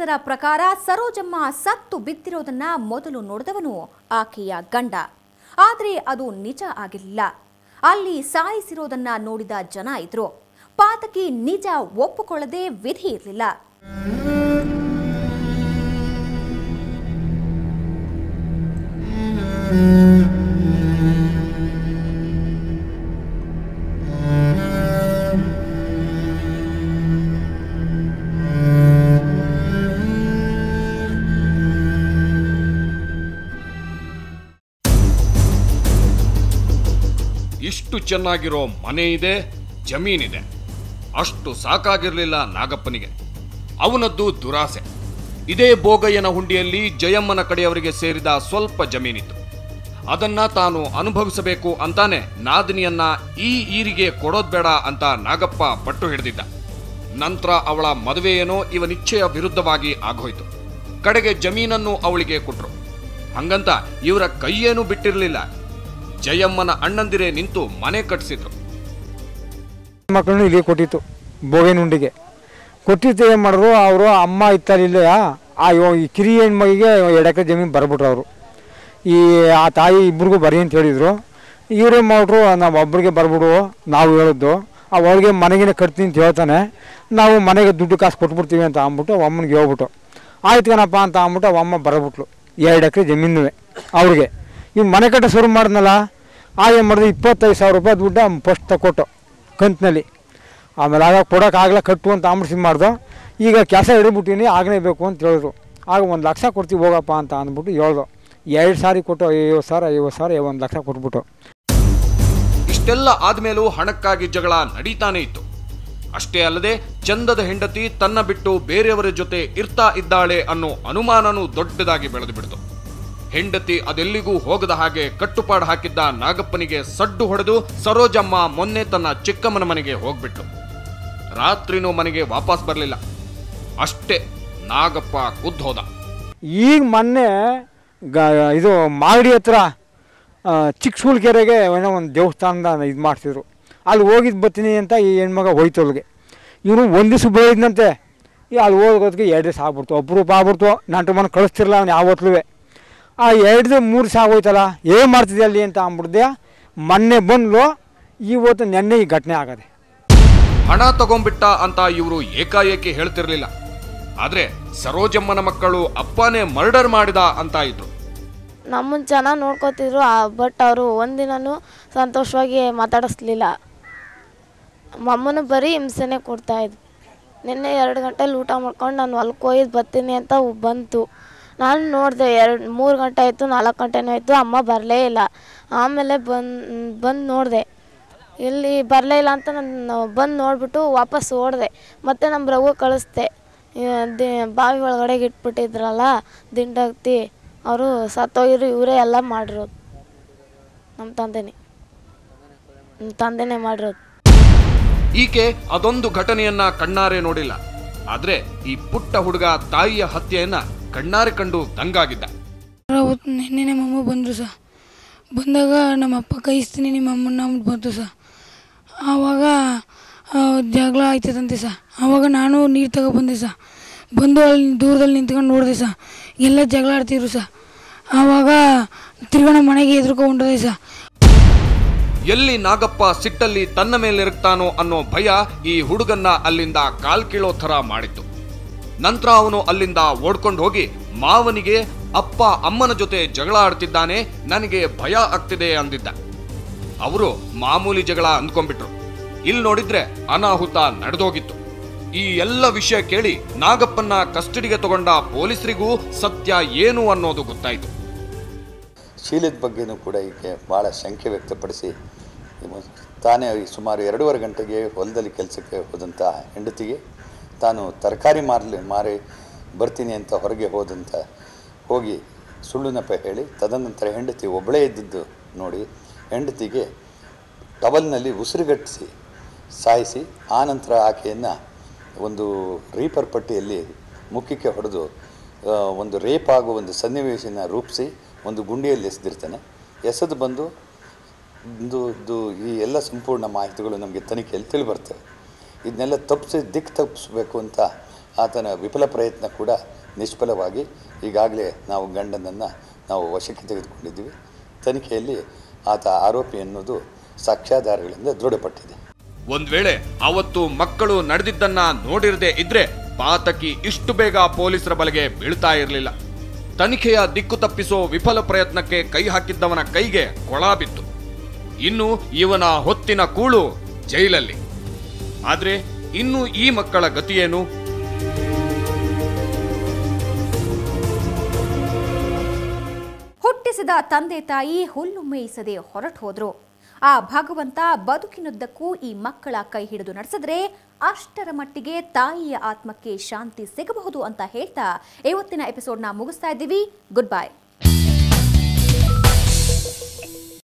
ಗ್ರಾಮಸ್ಥರ ಪ್ರಕಾರ ಸರೋಜಮ್ಮ ಸತ್ತು ಬಿದ್ದಿರೋದನ್ನ ಮೊದಲು ನೋಡಿದವನು ಆಕೆಯ ಗಂಡ. ಆದರೆ ಅದು ನಿಜ ಆಗಿರಲಿಲ್ಲ. ಅಲ್ಲಿ ಸಾಯಿಸಿರೋದನ್ನ ನೋಡಿದ ಜನ ಇದ್ರು. ಪಾತಕಿ ನಿಜ ಒಪ್ಪಿಕೊಳ್ಳದೆ ವಿಧಿ ಇರಲಿಲ್ಲ. ಇಷ್ಟು ಚೆನ್ನಾಗಿರೋ ಮನೆ ಇದೆ, ಜಮೀನಿದೆ. ಅಷ್ಟು ಸಾಕಾಗಿರಲಿಲ್ಲ ನಾಗಪ್ಪನಿಗೆ. ಅವನದ್ದು ದುರಾಸೆ. ಇದೇ ಬೋಗಯ್ಯನ ಹುಂಡಿಯಲ್ಲಿ ಜಯಮ್ಮನ ಕಡೆಯವರಿಗೆ ಸೇರಿದ ಸ್ವಲ್ಪ ಜಮೀನಿತ್ತು. ಅದನ್ನ ತಾನು ಅನುಭವಿಸಬೇಕು ಅಂತಾನೆ ನಾದಿನಿಯನ್ನ ಈ ಈರಿಗೆ ಕೊಡೋದ್ ಬೇಡ ಅಂತ ನಾಗಪ್ಪ ಪಟ್ಟು ಹಿಡಿದಿದ್ದ. ನಂತರ ಅವಳ ಮದುವೆಯೇನೋ ಇವನಿಚ್ಛೆಯ ವಿರುದ್ಧವಾಗಿ ಆಗೋಯ್ತು. ಕಡೆಗೆ ಜಮೀನನ್ನು ಅವಳಿಗೆ ಕೊಟ್ರು. ಹಂಗಂತ ಇವರ ಕೈಯೇನೂ ಬಿಟ್ಟಿರಲಿಲ್ಲ. ಜಯಮ್ಮನ ಅಣ್ಣಂದಿರೇ ನಿಂತು ಮನೆ ಕಟ್ಟಿಸಿದ್ರು. ಮಕ್ಕಳನ್ನು ಇಲ್ಲಿ ಕೊಟ್ಟಿತ್ತು, ಬೋಗೇನುಂಡಿಗೆ ಕೊಟ್ಟಿತ್ತು. ಏನು ಮಾಡಿದ್ರು, ಅವರು ಅಮ್ಮ ಇತ್ತಲಿಲ್ಲ, ಈ ಕಿರಿ ಹೆಣ್ಮಗಿಗೆ 2 ಎಕರೆ ಜಮೀನು ಬರ್ಬಿಟ್ರು ಅವರು. ಆ ತಾಯಿ ಇಬ್ಬರಿಗೂ ಬರೀ ಅಂತ ಹೇಳಿದರು. ಇವರೇ ಮಾಡ್ರು, ನಾವು ಒಬ್ಬರಿಗೆ ಬರ್ಬಿಡು ನಾವು ಹೇಳಿದ್ದು. ಅವಳಿಗೆ ಮನೆಗೇ ಕಟ್ತೀನಿ ಅಂತ ಹೇಳ್ತಾನೆ. ನಾವು ಮನೆಗೆ ದುಡ್ಡು ಕಾಸು ಕೊಟ್ಬಿಡ್ತೀವಿ ಅಂತ ಅಂದ್ಬಿಟ್ಟು ಅಮ್ಮನಿಗೆ ಹೇಳ್ಬಿಟ್ಟು ಆಯ್ತು ಕಣಪ್ಪ ಅಂತ ಅಂದ್ಬಿಟ್ಟು ಅಮ್ಮ ಬರಬಿಟ್ಲು. 2 ಎಕರೆ ಜಮೀನು ಅವ್ರಿಗೆ. ಇವ್ನು ಮನೆ ಕಟ್ಟ ಶುರು ಮಾಡಿದ್ನಲ್ಲ, ಏನು ಮಾಡಿದ್ರು 25,000 ರೂಪಾಯಿ ದುಡ್ಡು ಫಸ್ಟ್ ತಗೊಟ್ಟು ಕಂತಿನಲ್ಲಿ. ಆಮೇಲೆ ಆಗ ಕೊಡೋಕ್ಕಾಗಲ್ಲ, ಕಟ್ಟು ಅಂತ ಅಂಬಿಸಿ ಮಾಡ್ದು. ಈಗ ಕೆಲಸ ಹಿಡಿದ್ಬಿಟ್ಟಿನಿ, ಆಗಲೇ ಬೇಕು ಅಂತ ಹೇಳಿದ್ರು. ಆಗ 1 ಲಕ್ಷ ಕೊಡ್ತೀವಿ ಹೋಗಪ್ಪ ಅಂತ ಅಂದ್ಬಿಟ್ಟು ಹೇಳ್ದು. 2 ಸಾರಿ ಕೊಟ್ಟು 50,000 1 ಲಕ್ಷ ಕೊಟ್ಬಿಟ್ಟು. ಇಷ್ಟೆಲ್ಲ ಆದ್ಮೇಲೂ ಹಣಕ್ಕಾಗಿ ಜಗಳ ನಡೀತಾನೆ ಇತ್ತು. ಅಷ್ಟೇ ಅಲ್ಲದೆ ಚಂದದ ಹೆಂಡತಿ ತನ್ನ ಬಿಟ್ಟು ಬೇರೆಯವರ ಜೊತೆ ಇರ್ತಾ ಇದ್ದಾಳೆ ಅನ್ನೋ ಅನುಮಾನನೂ ದೊಡ್ಡದಾಗಿ ಬೆಳೆದು ಬಿಡ್ತು. ಹೆಂಡತಿ ಅದೆಲ್ಲಿಗೂ ಹೋಗದ ಹಾಗೆ ಕಟ್ಟುಪಾಡು ಹಾಕಿದ್ದ ನಾಗಪ್ಪನಿಗೆ ಸಡ್ಡು ಹೊಡೆದು ಸರೋಜಮ್ಮ ಮೊನ್ನೆ ತನ್ನ ಚಿಕ್ಕಮ್ಮನ ಮನೆಗೆ ಹೋಗ್ಬಿಟ್ಲು. ರಾತ್ರಿನೂ ಮನೆಗೆ ವಾಪಸ್ ಬರಲಿಲ್ಲ. ಅಷ್ಟೇ ನಾಗಪ್ಪ ಕುದ್ದು ಹೋದ. ಈಗ ಮೊನ್ನೆ ಇದು ಮಾಗಡಿ ಹತ್ರ ಚಿಕ್ಕಸೂಳ್ಕೆರೆಗೆ ಏನೋ ಒಂದು ದೇವಸ್ಥಾನದ ಇದು ಮಾಡ್ತಿದ್ರು. ಅಲ್ಲಿ ಹೋಗಿದ್ದು ಬರ್ತೀನಿ ಅಂತ ಈ ಹೆಣ್ಮಗ ಹೋಯ್ತು ಅಲ್ಲಿಗೆ. ಇವನು 1 ದಿವಸ ಬೆಳಿದ್ನಂತೆ. ಅಲ್ಲಿ ಹೋಗೋದಕ್ಕೆ 2 ದಿವಸ ಆಗ್ಬಿಡ್ತು. ಅಪರೂಪ ಆಗ್ಬಿಡ್ತು. ನಂಟು ಮನೆ ಕಳಿಸ್ತಿರಲ್ಲ ಅವ್ನು ಯಾವತ್ತೂ. ಆ 2 ದಿವಸ 3 ದಿವಸ ಆಗೋಯ್ತಲ್ಲ, ಏನು ಮಾಡ್ತಿದ್ದೆ ಅಲ್ಲಿ ಅಂತ ಅಂದ್ಬಿಡ್ದೆ. ಮೊನ್ನೆ ಬಂದ್ಲು, ಇವತ್ತು ನೆನ್ನೆ ಈ ಘಟನೆ ಆಗದೆ. ಹಣ ತಗೊಂಡ್ಬಿಟ್ಟ ಅಂತ ಇವರು ಏಕಾಏಕಿ ಹೇಳ್ತಿರ್ಲಿಲ್ಲ. ಆದ್ರೆ ಸರೋಜಮ್ಮನ ಮಕ್ಕಳು ಅಪ್ಪನೇ ಮರ್ಡರ್ ಮಾಡಿದ ಅಂತ ಇದ್ರು. ನಮ್ಮನ್ನು ಚೆನ್ನಾಗಿ ನೋಡ್ಕೋತಿದ್ರು, ಬಟ್ ಅವರು ಒಂದಿನೂ ಸಂತೋಷವಾಗಿ ಮಾತಾಡಿಸ್ಲಿಲ್ಲ. ಮಮ್ಮನೂ ಬರೀ ಹಿಂಸೆನೇ ಕೊಡ್ತಾಯಿದ್ರು. ನಿನ್ನೆ 2 ಗಂಟೆಲಿ ಊಟ ಮಾಡ್ಕೊಂಡು ನಾನು ಹೊಲ್ಕ್ಕೆ ಹೋಗಿದ್ದು ಬರ್ತೀನಿ ಅಂತ ಬಂತು. ನಾನು ನೋಡಿದೆ, 3 ಗಂಟೆ ಆಯಿತು, 4 ಗಂಟೆನೂ ಆಯಿತು, ಅಮ್ಮ ಬರಲೇ ಇಲ್ಲ. ಆಮೇಲೆ ಬಂದು ನೋಡಿದೆ, ಇಲ್ಲಿ ಬರಲೇ ಇಲ್ಲ ಅಂತ ನಾನು ಬಂದು ನೋಡಿಬಿಟ್ಟು ವಾಪಸ್ ಓಡಿದೆ. ಮತ್ತು ನಮ್ಮ ರಘು ಕಳಿಸ್ದೆ. ಬಾವಿ ಒಳಗಡೆಗೆ ಇಟ್ಬಿಟ್ಟಿದ್ರಲ್ಲ ದಿಂಡಾಗ್ತಿ, ಅವರು ಸತ್ತೋಗಿರು, ಇವರೇ ಎಲ್ಲ ಮಾಡಿರೋದು. ನಮ್ಮ ತಂದೆನೇ ಮಾಡಿರೋದು. ಈಕೆ ಅದೊಂದು ಘಟನೆಯನ್ನ ಕಣ್ಣಾರೆ ನೋಡಿಲ್ಲ. ಆದ್ರೆ ಈ ಪುಟ್ಟ ಹುಡುಗ ತಾಯಿಯ ಹತ್ಯೆಯನ್ನ ಕಣ್ಣಾರೆ ಕಂಡು ದಂಗಾಗಿದ್ದ. ನಿನ್ನೆ ನಮ್ಮಮ್ಮ ಬಂದರು ಸಹ. ಬಂದಾಗ ನಮ್ಮಪ್ಪ ಕೈಸ್ತೀನಿ ನಿಮ್ಮ ಅಮ್ಮನ ಬಂತು ಸಹ. ಆವಾಗ ಜಗಳ ಆಯ್ತದಂತೆ ಸಹ. ಆವಾಗ ನಾನು ನೀರು ತಗೊಬಂದೆ ಸಹ. ಬಂದು ಅಲ್ಲಿ ದೂರದಲ್ಲಿ ನಿಂತ್ಕೊಂಡು ನೋಡಿದೆ ಸಹ. ಎಲ್ಲ ಜಗಳ ಆಡ್ತಿದ್ರು ಸಹ. ಆವಾಗ ತಿರ್ಗಣ ಮನೆಗೆ ಎದುರ್ಕೊಂಡ್ರೆ ಸಹ. ಎಲ್ಲಿ ನಾಗಪ್ಪ ಸಿಟ್ಟಲ್ಲಿ ತನ್ನ ಮೇಲಿರುತ್ತಾನೋ ಅನ್ನೋ ಭಯ ಈ ಹುಡುಗನ್ನ ಅಲ್ಲಿಂದ ಕಾಲ್ಕೀಳೋ ಥರ ಮಾಡಿತ್ತು. ನಂತರ ಅವನು ಅಲ್ಲಿಂದ ಓಡ್ಕೊಂಡು ಹೋಗಿ ಮಾವನಿಗೆ ಅಪ್ಪ ಅಮ್ಮನ ಜೊತೆ ಜಗಳ ಆಡ್ತಿದ್ದಾನೆ, ನನಗೆ ಭಯ ಆಗ್ತಿದೆ ಅಂದಿದ್ದ. ಅವರು ಮಾಮೂಲಿ ಜಗಳ ಅಂದ್ಕೊಂಡ್ಬಿಟ್ರು. ಇಲ್ಲಿ ನೋಡಿದ್ರೆ ಅನಾಹುತ ನಡೆದೋಗಿತ್ತು. ಈ ಎಲ್ಲ ವಿಷಯ ಕೇಳಿ ನಾಗಪ್ಪನ್ನ ಕಸ್ಟಡಿಗೆ ತಗೊಂಡ ಪೊಲೀಸರಿಗೂ ಸತ್ಯ ಏನು ಅನ್ನೋದು ಗೊತ್ತಾಯಿತು. ಶೀಲದ ಬಗ್ಗೆನೂ ಕೂಡ ಈಕೆ ಭಾಳ ಶಂಕೆ ವ್ಯಕ್ತಪಡಿಸಿ ತಾನೇ ಸುಮಾರು 2.5 ಗಂಟೆಗೆ ಹೊಲದಲ್ಲಿ ಕೆಲಸಕ್ಕೆ ಹೋದಂಥ ಹೆಂಡತಿಗೆ ತಾನು ತರಕಾರಿ ಮಾರಿ ಬರ್ತೀನಿ ಅಂತ ಹೊರಗೆ ಹೋಗಿ ಸುಳ್ಳು ನೆಪ ಹೇಳಿ ತದನಂತರ ಹೆಂಡತಿ ಒಬ್ಬಳೇ ಇದ್ದಿದ್ದು ನೋಡಿ ಹೆಂಡತಿಗೆ ಟವಲ್ನಲ್ಲಿ ಉಸಿರುಗಟ್ಟಿಸಿ ಸಾಯಿಸಿ ಆನಂತರ ಆಕೆಯನ್ನು ಒಂದು ರೀಪರ್ ಪಟ್ಟಿಯಲ್ಲಿ ಮುಖಕ್ಕೆ ಹೊಡೆದು ಒಂದು ರೇಪ್ ಆಗೋ ಒಂದು ಸನ್ನಿವೇಶನ ರೂಪಿಸಿ ಒಂದು ಗುಂಡಿಯಲ್ಲಿ ಎಸೆದಿರ್ತಾನೆ. ಎಸೆದು ಬಂದು ಈ ಎಲ್ಲ ಸಂಪೂರ್ಣ ಮಾಹಿತಿಗಳು ನಮಗೆ ತನಿಖೆಯಲ್ಲಿ ತಿಳಿಬರ್ತವೆ. ಇದನ್ನೆಲ್ಲ ದಿಕ್ಕು ತಪ್ಪಿಸ್ಬೇಕು ಅಂತ ಆತನ ವಿಫಲ ಪ್ರಯತ್ನ ಕೂಡ ನಿಷ್ಫಲವಾಗಿ ಈಗಾಗಲೇ ನಾವು ಗಂಡನನ್ನು ನಾವು ವಶಕ್ಕೆ ತೆಗೆದುಕೊಂಡಿದ್ದೀವಿ. ತನಿಖೆಯಲ್ಲಿ ಆತ ಆರೋಪಿ ಎನ್ನುವುದು ಸಾಕ್ಷ್ಯಾಧಾರಗಳಿಂದ ದೃಢಪಟ್ಟಿದೆ. ಒಂದ್ ವೇಳೆ ಅವತ್ತು ಮಕ್ಕಳು ನಡೆದಿದ್ದನ್ನ ನೋಡಿರದೇ ಇದ್ರೆ ಪಾತಕಿ ಇಷ್ಟು ಬೇಗ ಪೊಲೀಸರ ಬಲೆಗೆ ಬೀಳ್ತಾ ಇರಲಿಲ್ಲ. ತನಿಖೆಯ ದಿಕ್ಕು ತಪ್ಪಿಸೋ ವಿಫಲ ಪ್ರಯತ್ನಕ್ಕೆ ಕೈ ಹಾಕಿದ್ದವನ ಕೈಗೆ ಕೊಳ ಬಿತ್ತು. ಇನ್ನು ಇವನ ಹೊತ್ತಿನ ಕೂಳು ಜೈಲಲ್ಲಿ. ಆದ್ರೆ ಇನ್ನು ಈ ಮಕ್ಕಳ ಗತಿಯೇನು? ಹುಟ್ಟಿಸಿದ ತಂದೆ ತಾಯಿ ಹುಲ್ಲು ಮೇಯಿಸದೆ ಹೊರಟು ಹೋದ್ರು. ಆ ಭಗವಂತ ಬದುಕಿನುದ್ದಕ್ಕೂ ಈ ಮಕ್ಕಳ ಕೈ ಹಿಡಿದು ನಡೆಸಿದ್ರೆ ಅಷ್ಟರ ಮಟ್ಟಿಗೆ ತಾಯಿಯ ಆತ್ಮಕ್ಕೆ ಶಾಂತಿ ಸಿಗಬಹುದು ಅಂತ ಹೇಳ್ತಾ ಇವತ್ತಿನ ಎಪಿಸೋಡ್ನ ಮುಗಿಸ್ತಾ ಇದ್ದೀವಿ. Good bye.